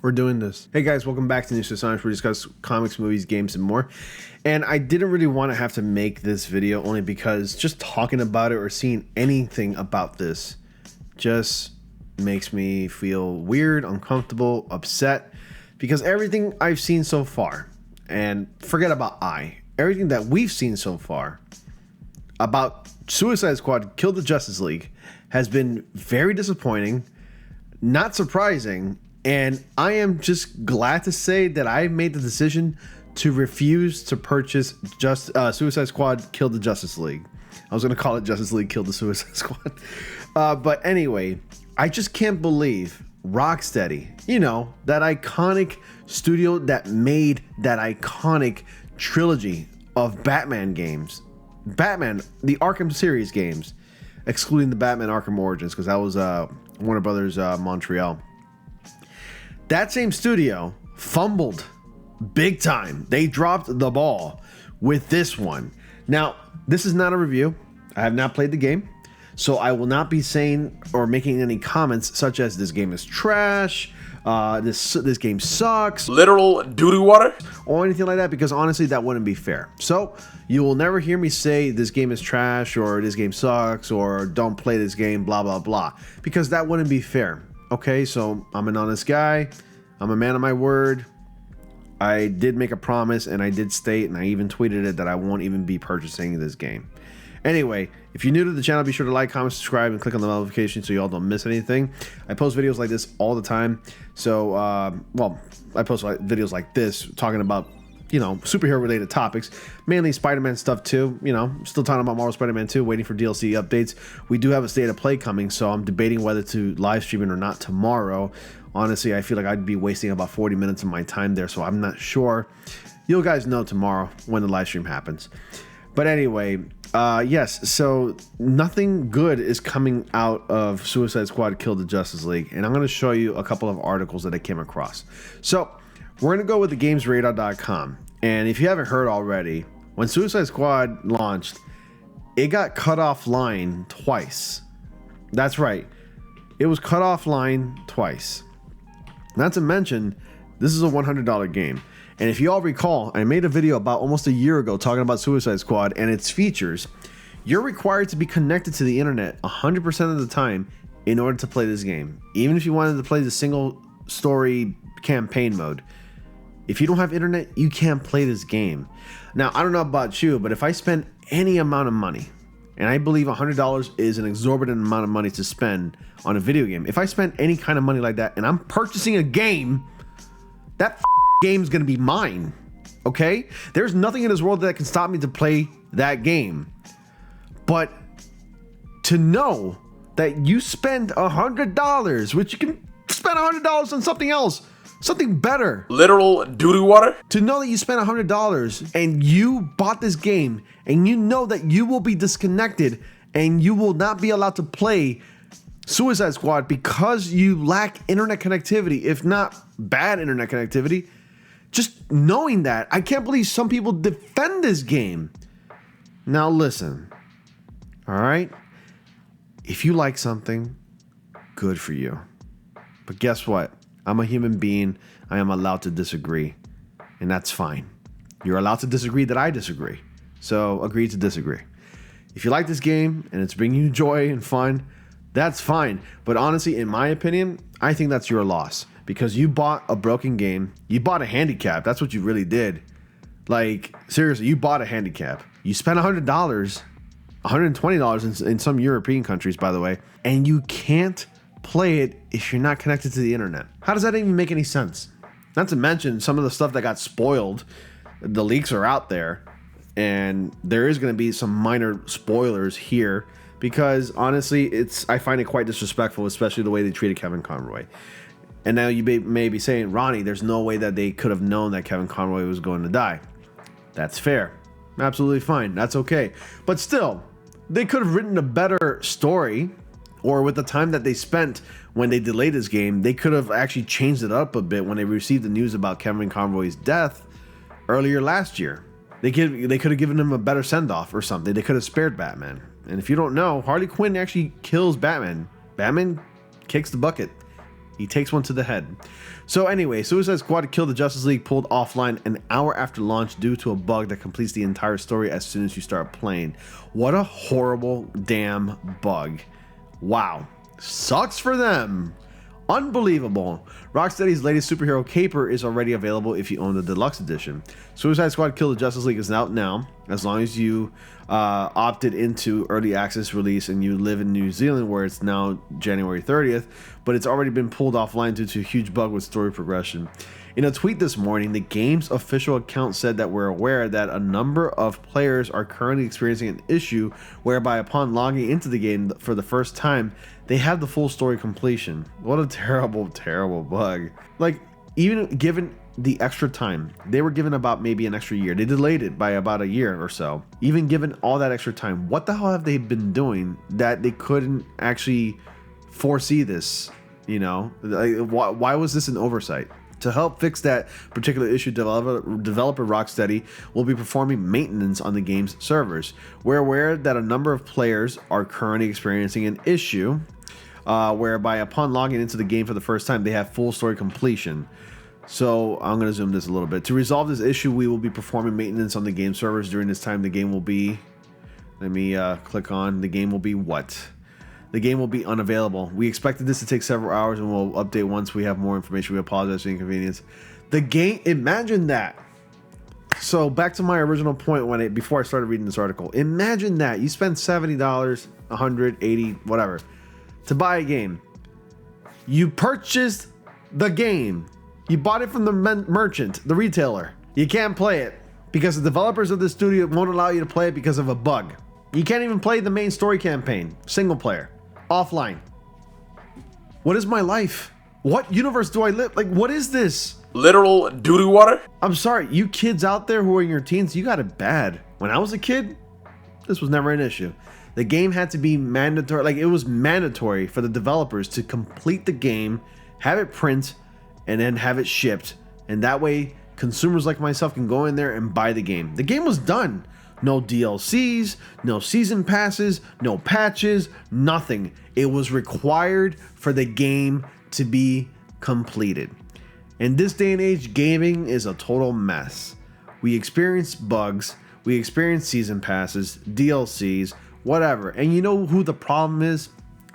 We're doing this. Hey guys, welcome back to News to Science, where we discuss comics, movies, games, and more. And I didn't really want to have to make this video only because just talking about it or seeing anything about this just makes me feel weird, uncomfortable, upset, because everything I've seen so far, and forget about everything that we've seen so far about Suicide Squad Kill the Justice League has been very disappointing, not surprising, and I am just glad to say that I made the decision to refuse to purchase Suicide Squad Kill the Justice League. I was going to call it Justice League Kill the Suicide Squad. But anyway, I just can't believe Rocksteady, you know, that iconic studio that made that iconic trilogy of Batman games. Batman, the Arkham series games, excluding the Batman Arkham Origins, because that was Warner Brothers Montreal. That same studio fumbled big time. They dropped the ball with this one. Now, this is not a review. I have not played the game, so I will not be saying or making any comments such as this game is trash, this game sucks, literal doo-doo water, or anything like that, because honestly that wouldn't be fair. So you will never hear me say this game is trash or this game sucks or don't play this game, blah blah blah, because that wouldn't be fair. Okay, so I'm an honest guy, I'm a man of my word. I did make a promise, and I did state, and I even tweeted it, that I won't even be purchasing this game. Anyway, if you're new to the channel, be sure to like, comment, subscribe, and click on the notification so y'all don't miss anything. I post videos like this all the time. So, well, I post videos like this talking about, you know, superhero related topics, mainly Spider-Man stuff too. You know, still talking about Marvel Spider-Man 2, waiting for DLC updates. We do have a state of play coming, so I'm debating whether to live stream it or not tomorrow. Honestly, I feel like I'd be wasting about 40 minutes of my time there, so I'm not sure. You guys know tomorrow when the live stream happens. But anyway, yes, so nothing good is coming out of Suicide Squad Kill the Justice League, and I'm going to show you a couple of articles that I came across. So we're going to go with the GamesRadar.com, and if you haven't heard already, when Suicide Squad launched, it got cut offline twice. That's right, it was cut offline twice. Not to mention, this is a $100 game. And if you all recall, I made a video about almost a year ago talking about Suicide Squad and its features. You're required to be connected to the internet 100% of the time in order to play this game. Even if you wanted to play the single story campaign mode. If you don't have internet, you can't play this game. Now, I don't know about you, but if I spend any amount of money, and I believe $100 is an exorbitant amount of money to spend on a video game. If I spend any kind of money like that and I'm purchasing a game, that game's gonna be mine, okay? There's nothing in this world that can stop me to play that game. But to know that you spend $100, which you can spend $100 on something else, something better. Literal doo-doo water. To know that you spent $100 and you bought this game and you know that you will be disconnected and you will not be allowed to play Suicide Squad because you lack internet connectivity, if not bad internet connectivity. Just knowing that, I can't believe some people defend this game. Now listen, all right? If you like something, good for you. But guess what? I'm a human being. I am allowed to disagree, and that's fine. You're allowed to disagree that I disagree. So agree to disagree. If you like this game and it's bringing you joy and fun, that's fine. But honestly, in my opinion, I think that's your loss, because you bought a broken game. You bought a handicap. That's what you really did. Like, seriously, you bought a handicap. You spent $100, $120 in some European countries, by the way, and you can't play it if you're not connected to the internet. How does that even make any sense? Not to mention some of the stuff that got spoiled. The leaks are out there, and there is going to be some minor spoilers here, because honestly, I find it quite disrespectful, especially the way they treated Kevin Conroy. And now you may be saying, Ronnie, there's no way that they could have known that Kevin Conroy was going to die. That's fair. Absolutely fine. That's okay. But still, they could have written a better story, or with the time that they spent when they delayed this game, they could have actually changed it up a bit when they received the news about Kevin Conroy's death earlier last year. They could have given him a better send-off or something. They could have spared Batman. And if you don't know, Harley Quinn actually kills Batman. Batman kicks the bucket. He takes one to the head. So anyway, Suicide Squad Kill the Justice League pulled offline an hour after launch due to a bug that completes the entire story as soon as you start playing. What a horrible damn bug. Wow. Sucks for them. Unbelievable. Rocksteady's latest superhero caper is already available if you own the deluxe edition. Suicide Squad Kill the Justice League is out now, as long as you opted into early access release and you live in New Zealand, where it's now January 30th, but it's already been pulled offline due to a huge bug with story progression. In a tweet this morning, the game's official account said that we're aware that a number of players are currently experiencing an issue whereby upon logging into the game for the first time, they have the full story completion. What a terrible, terrible bug. Like, even given the extra time, they were given about maybe an extra year. They delayed it by about a year or so. Even given all that extra time, what the hell have they been doing that they couldn't actually foresee this? You know, like, why was this an oversight? To help fix that particular issue, developer Rocksteady will be performing maintenance on the game's servers. We're aware that a number of players are currently experiencing an issue whereby upon logging into the game for the first time, they have full story completion. So I'm going to zoom this a little bit. To resolve this issue, we will be performing maintenance on the game servers. During this time, the game will be... Let me click on... The game will be what? The game will be unavailable. We expected this to take several hours and we'll update once we have more information. We apologize for the inconvenience. The game... Imagine that. So back to my original point before I started reading this article. Imagine that. You spend $70, $180, whatever, to buy a game. You purchased the game. You bought it from the merchant, the retailer. You can't play it because the developers of the studio won't allow you to play it because of a bug. You can't even play the main story campaign, single player, offline. What is my life? What universe do I live? Like, what is this? Literal doo-doo water? I'm sorry, you kids out there who are in your teens, you got it bad. When I was a kid, this was never an issue. The game had to be mandatory, like it was mandatory for the developers to complete the game, have it print, and then have it shipped. And that way, consumers like myself can go in there and buy the game. The game was done. No DLCs, no season passes, no patches, nothing. It was required for the game to be completed. In this day and age, gaming is a total mess. We experience bugs, we experience season passes, DLCs, whatever. And you know who the problem is?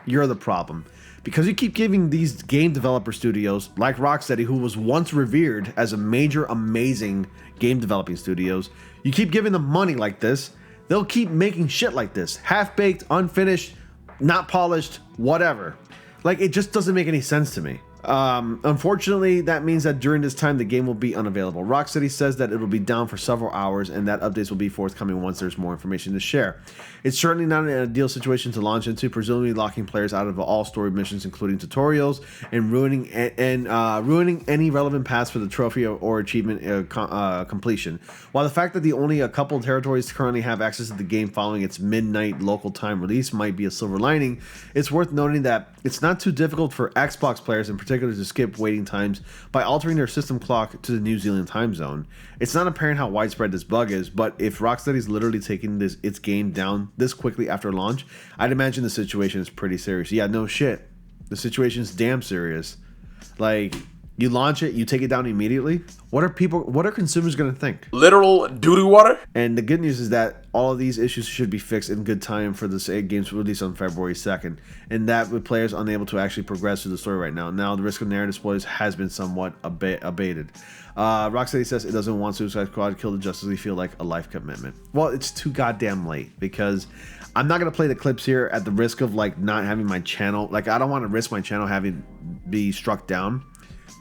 You're the problem. Because you keep giving these game developer studios like Rocksteady, who was once revered as a major, amazing game developing studios, you keep giving them money like this, they'll keep making shit like this. Half-baked, unfinished, not polished, whatever. Like, it just doesn't make any sense to me. Unfortunately, that means that during this time, the game will be unavailable. Rocksteady says that it will be down for several hours and that updates will be forthcoming once there's more information to share. It's certainly not an ideal situation to launch into, presumably locking players out of all story missions, including tutorials, and ruining any relevant paths for the trophy or achievement completion. While the fact that only a couple of territories currently have access to the game following its midnight local time release might be a silver lining, it's worth noting that it's not too difficult for Xbox players in particular to skip waiting times by altering their system clock to the New Zealand time zone. It's not apparent how widespread this bug is, but if Rocksteady's literally taking its game down this quickly after launch, I'd imagine the situation is pretty serious. Yeah, no shit. The situation's damn serious. Like, you launch it, you take it down immediately. What are consumers gonna think? Literal doo-doo water? And the good news is that all of these issues should be fixed in good time for this game's release on February 2nd. And that with players unable to actually progress through the story right now. Now the risk of narrative spoilers has been somewhat abated. Rocksteady says it doesn't want Suicide Squad Kill the Justice League feel like a life commitment. Well, it's too goddamn late because I'm not gonna play the clips here at the risk of like not having my channel. Like, I don't want to risk my channel having be struck down,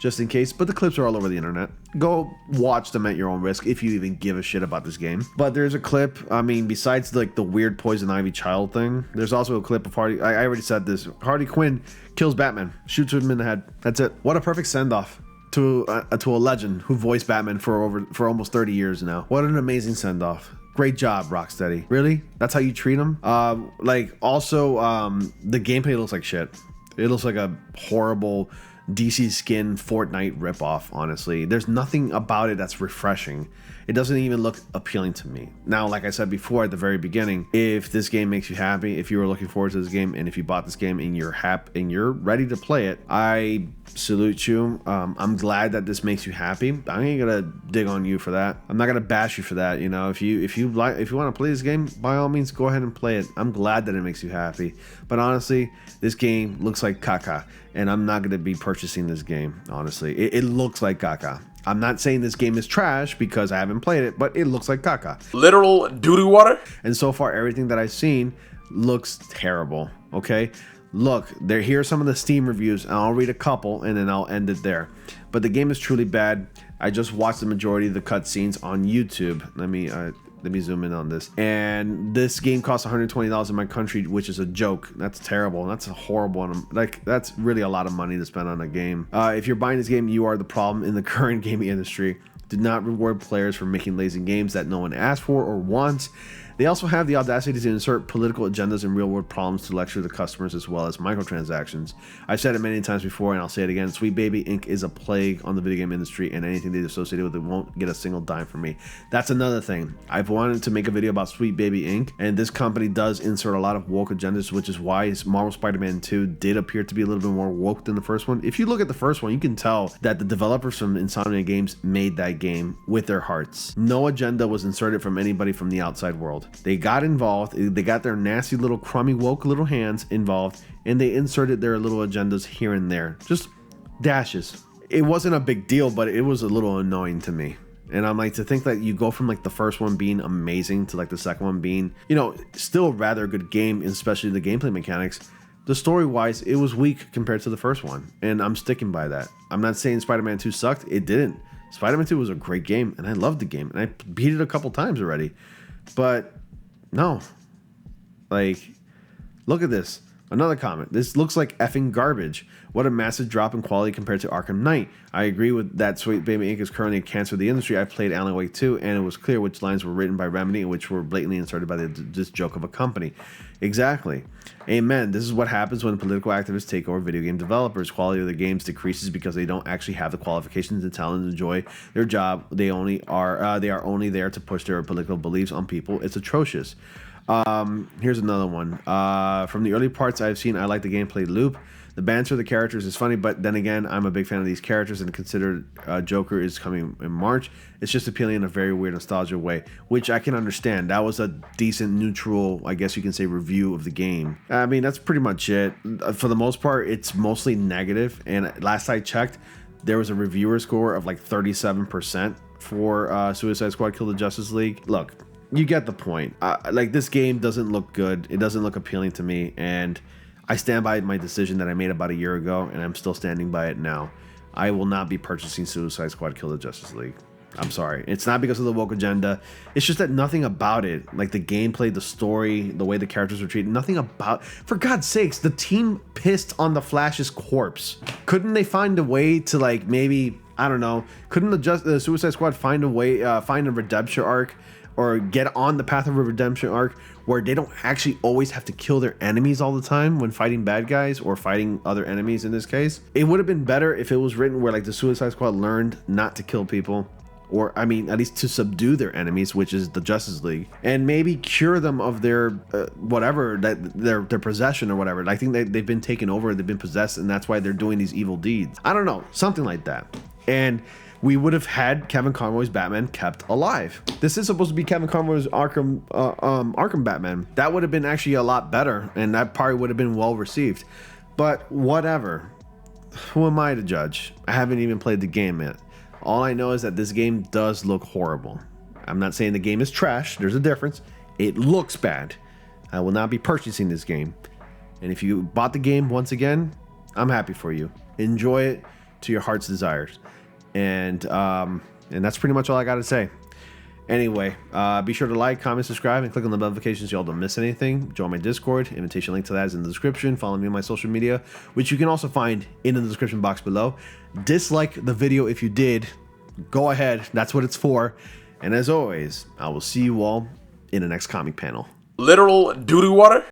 just in case, but the clips are all over the internet. Go watch them at your own risk if you even give a shit about this game. But there's a clip, I mean, besides like the weird Poison Ivy child thing, there's also a clip of Harley, I already said this, Harley Quinn kills Batman, shoots him in the head. That's it. What a perfect send-off to a legend who voiced Batman for almost 30 years now. What an amazing send-off. Great job, Rocksteady. Really? That's how you treat him? The gameplay looks like shit. It looks like a horrible DC skin Fortnite ripoff, honestly. There's nothing about it that's refreshing. It doesn't even look appealing to me. Now, like I said before at the very beginning, if this game makes you happy, if you were looking forward to this game, and if you bought this game and you're happy and you're ready to play it, I salute you. I'm glad that this makes you happy. I ain't gonna dig on you for that. I'm not gonna bash you for that. You know, if you want to play this game, by all means, go ahead and play it. I'm glad that it makes you happy. But honestly, this game looks like caca, and I'm not gonna be purchasing this game. Honestly, it looks like caca. I'm not saying this game is trash because I haven't played it, but it looks like caca. Literal doo-doo water? And so far, everything that I've seen looks terrible, okay? Look, here are some of the Steam reviews, and I'll read a couple, and then I'll end it there. But the game is truly bad. I just watched the majority of the cutscenes on YouTube. Let me zoom in on this. And this game costs $120 in my country, which is a joke. That's terrible. That's a horrible one. Like, that's really a lot of money to spend on a game. If you're buying this game, you are the problem in the current gaming industry. Do not reward players for making lazy games that no one asked for or wants. They also have the audacity to insert political agendas and real-world problems to lecture the customers as well as microtransactions. I've said it many times before, and I'll say it again. Sweet Baby Inc. is a plague on the video game industry, and anything they associated with it won't get a single dime from me. That's another thing. I've wanted to make a video about Sweet Baby Inc., and this company does insert a lot of woke agendas, which is why Marvel Spider-Man 2 did appear to be a little bit more woke than the first one. If you look at the first one, you can tell that the developers from Insomniac Games made that game with their hearts. No agenda was inserted from anybody from the outside world. They got involved, they got their nasty little crummy woke little hands involved, and they inserted their little agendas here and there, just dashes. It wasn't a big deal, but it was a little annoying to me. And I'm like, to think that you go from like the first one being amazing to like the second one being, you know, still a rather good game, especially the gameplay mechanics. The story wise, it was weak compared to the first one, and I'm sticking by that. I'm not saying Spider-Man 2 sucked, it didn't. Spider-Man 2 was a great game, and I loved the game, and I beat it a couple times already. But no, like, look at this. Another comment. This looks like effing garbage. What a massive drop in quality compared to Arkham Knight. I agree with that. Sweet Baby Inc. is currently a cancer of the industry. I played Alan Wake 2, and it was clear which lines were written by Remedy and which were blatantly inserted by this joke of a company. Exactly. Amen. This is what happens when political activists take over video game developers. Quality of the games decreases because they don't actually have the qualifications and talent to enjoy their job. They are only there to push their political beliefs on people. It's atrocious. Here's another one. From the early parts I've seen, I like the gameplay loop. The banter of the characters is funny, but then again, I'm a big fan of these characters, and consider Joker is coming in March. It's just appealing in a very weird nostalgia way, which I can understand. That was a decent, neutral, I guess you can say, review of the game. I mean, that's pretty much it. For the most part, it's mostly negative, and last I checked, there was a reviewer score of like 37% for Suicide Squad Kill the Justice League. Look, you get the point. Like, this game doesn't look good. It doesn't look appealing to me, and I stand by my decision that I made about a year ago, and I'm still standing by it now. I will not be purchasing Suicide Squad Kill the Justice League. I'm sorry. It's not because of the woke agenda. It's just that nothing about it, like the gameplay, the story, the way the characters were treated, nothing about... For God's sakes, the team pissed on the Flash's corpse. Couldn't they find a way to, like, maybe... I don't know. Couldn't the Suicide Squad find a way, find a redemption arc, or get on the path of a redemption arc where they don't actually always have to kill their enemies all the time when fighting bad guys or fighting other enemies in this case? It would have been better if it was written where, like, the Suicide Squad learned not to kill people, or, I mean, at least to subdue their enemies, which is the Justice League, and maybe cure them of their whatever, that their possession or whatever. I think they've been taken over, they've been possessed, and that's why they're doing these evil deeds. I don't know, something like that. And we would have had Kevin Conroy's Batman kept alive. This is supposed to be Kevin Conroy's Arkham Batman. That would have been actually a lot better, and that probably would have been well received. But whatever. Who am I to judge? I haven't even played the game yet. All I know is that this game does look horrible. I'm not saying the game is trash. There's a difference. It looks bad. I will not be purchasing this game. And if you bought the game, once again, I'm happy for you. Enjoy it to your heart's desires. And that's pretty much all I got to say. Anyway, be sure to like, comment, subscribe, and click on the notifications so y'all don't miss anything. Join my Discord. Invitation link to that is in the description. Follow me on my social media, which you can also find in the description box below. Dislike the video if you did. Go ahead. That's what it's for. And as always, I will see you all in the next comic panel. Literal doo-doo water?